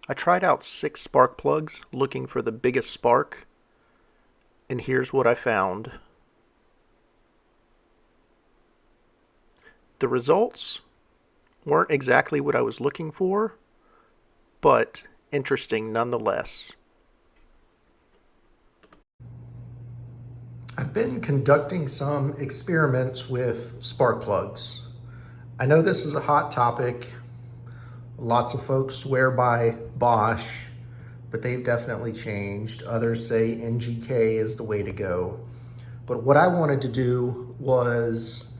I tried out 6 spark plugs looking for the biggest spark, and here's what I found. The results weren't exactly what I was looking for, but interesting nonetheless. I've been conducting some experiments with spark plugs. I know this is a hot topic. Lots of folks swear by Bosch, but they've definitely changed. Others say NGK is the way to go. But what I wanted to do was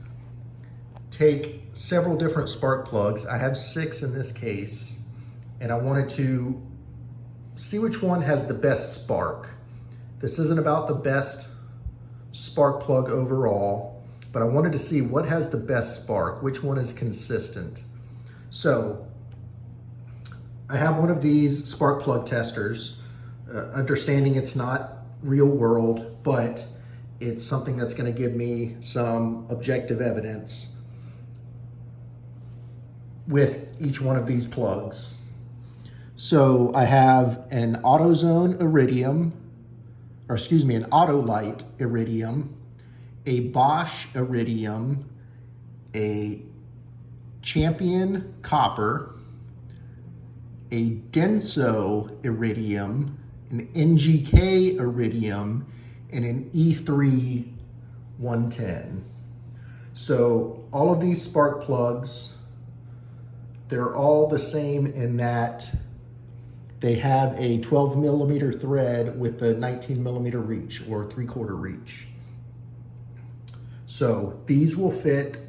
take several different spark plugs. I have 6 in this case, and I wanted to see which one has the best spark. This isn't about the best spark plug overall, but I wanted to see what has the best spark, which one is consistent. So I have one of these spark plug testers, understanding it's not real world, but it's something that's going to give me some objective evidence with each one of these plugs. So I have an AutoZone Iridium, or excuse me, an Autolite Iridium, a Bosch Iridium, a Champion Copper, a Denso Iridium, an NGK Iridium, and an E3 110. So all of these spark plugs, they're all the same in that they have a 12 millimeter thread with a 19 millimeter reach or 3/4 reach. So these will fit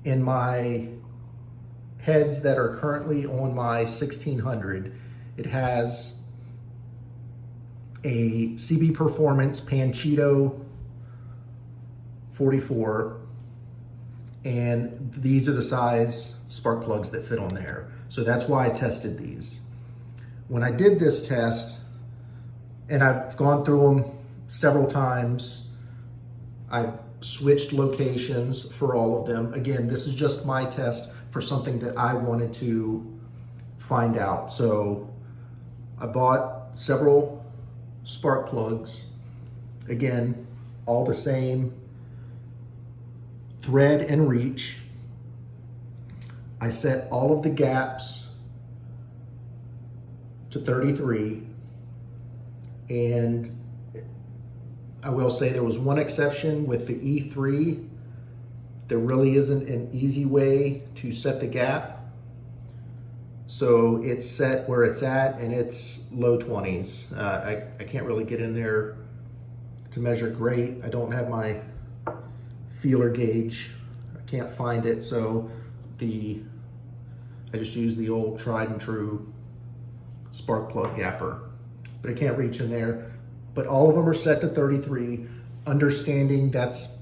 in my heads that are currently on my 1600. It has a CB Performance Panchito 44, and these are the size spark plugs that fit on there. So that's why I tested these. When I did this test, and I've gone through them several times, I've switched locations for all of them. Again, this is just my test for something that I wanted to find out. So I bought several spark plugs. Again, all the same thread and reach. I set all of the gaps to 33, and I will say there was one exception with the E3. There really isn't an easy way to set the gap. So it's set where it's at, and it's low 20s. I can't really get in there to measure great. I don't have my feeler gauge. I can't find it, so I just use the old tried and true spark plug gapper. But I can't reach in there. But all of them are set to 33, understanding that's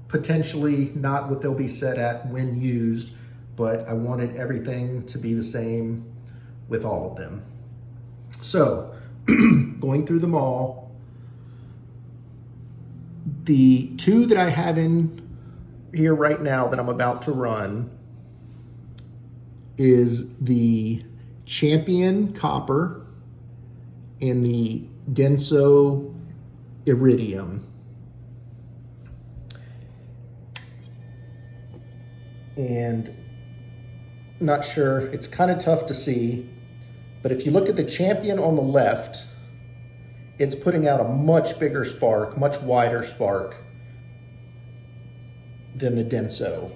potentially not what they'll be set at when used, but I wanted everything to be the same with all of them. So going through them all, the 2 that I have in here right now that I'm about to run is the Champion Copper and the Denso Iridium. And not sure, it's kind of tough to see, but if you look at the Champion on the left, it's putting out a much bigger spark, much wider spark than the Denso.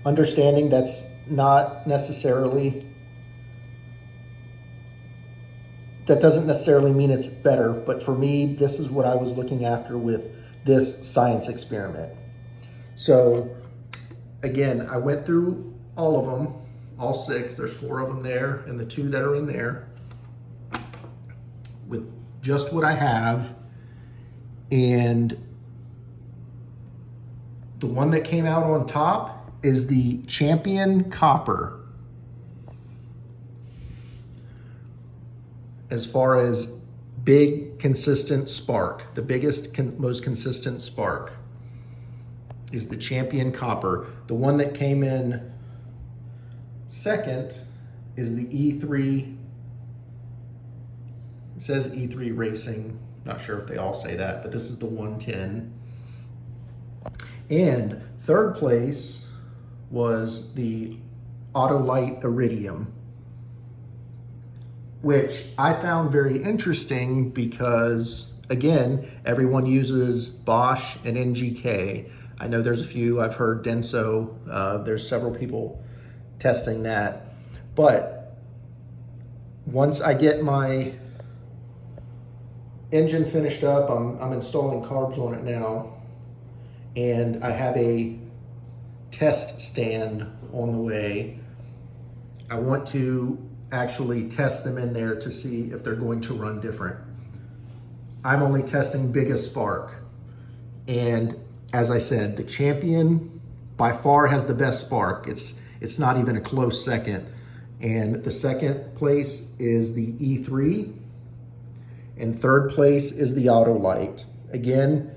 Understanding that's not necessarily, that doesn't necessarily mean it's better, but for me, this is what I was looking after with this science experiment. So again, I went through all of them, all 6, there's 4 of them there, and the 2 that are in there, with just what I have, and the one that came out on top is the Champion Copper. As far as big, consistent spark, the biggest, most consistent spark is the Champion Copper. The one that came in second is the E3. It says E3 Racing. Not sure if they all say that, but this is the 110. And third place was the Autolite Iridium, which I found very interesting because, again, everyone uses Bosch and NGK. I know there's a few, I've heard Denso, there's several people testing that. But once I get my engine finished up, I'm installing carbs on it now, and I have a test stand on the way. I want to actually test them in there to see if they're going to run different. I'm only testing biggest spark. And as I said, the Champion by far has the best spark. It's not even a close second. And the second place is the E3. And third place is the Autolite. Again,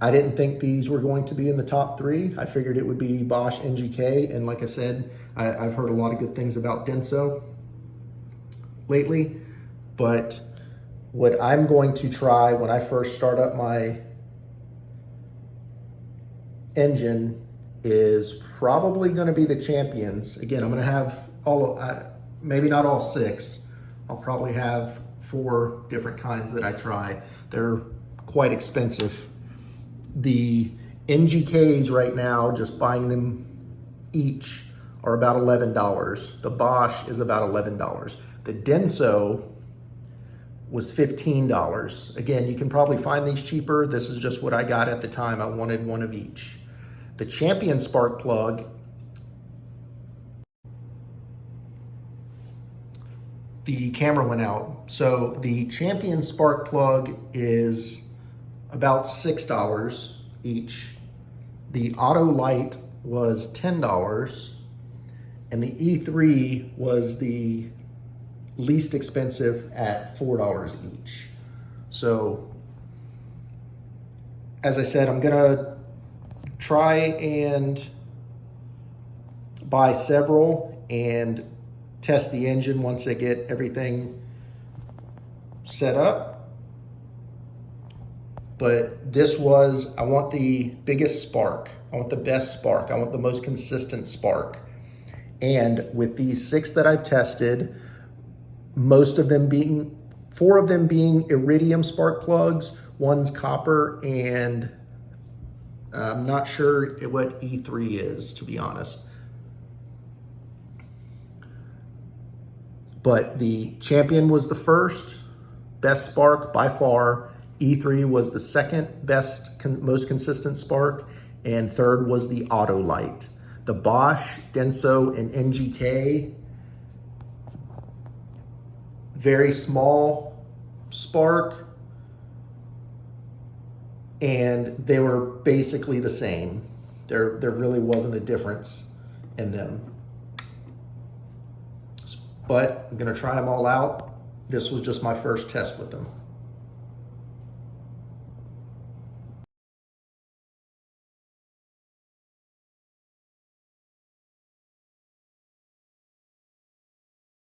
I didn't think these were going to be in the top three. I figured it would be Bosch, NGK, and like I said, I've heard a lot of good things about Denso lately. But what I'm going to try when I first start up my engine is probably going to be the Champions. Again, I'm going to have maybe not all 6. I'll probably have 4 different kinds that I try. They're quite expensive. The NGKs right now, just buying them each, are about $11. The Bosch is about $11. The Denso was $15. Again, you can probably find these cheaper. This is just what I got at the time. I wanted one of each. The Champion spark plug, the camera went out. So the Champion spark plug is about $6 each. The Autolite was $10, and the E3 was the least expensive at $4 each. So, as I said, I'm gonna try and buy several and test the engine once I get everything set up. But this was, I want the biggest spark. I want the best spark. I want the most consistent spark. And with these 6 that I've tested, 4 of them being iridium spark plugs, 1's copper, and I'm not sure what E3 is, to be honest. But the Champion was the first best spark by far. E3 was the second best, most consistent spark, and third was the Autolite. The Bosch, Denso, and NGK, very small spark, and they were basically the same. There really wasn't a difference in them. But I'm gonna try them all out. This was just my first test with them.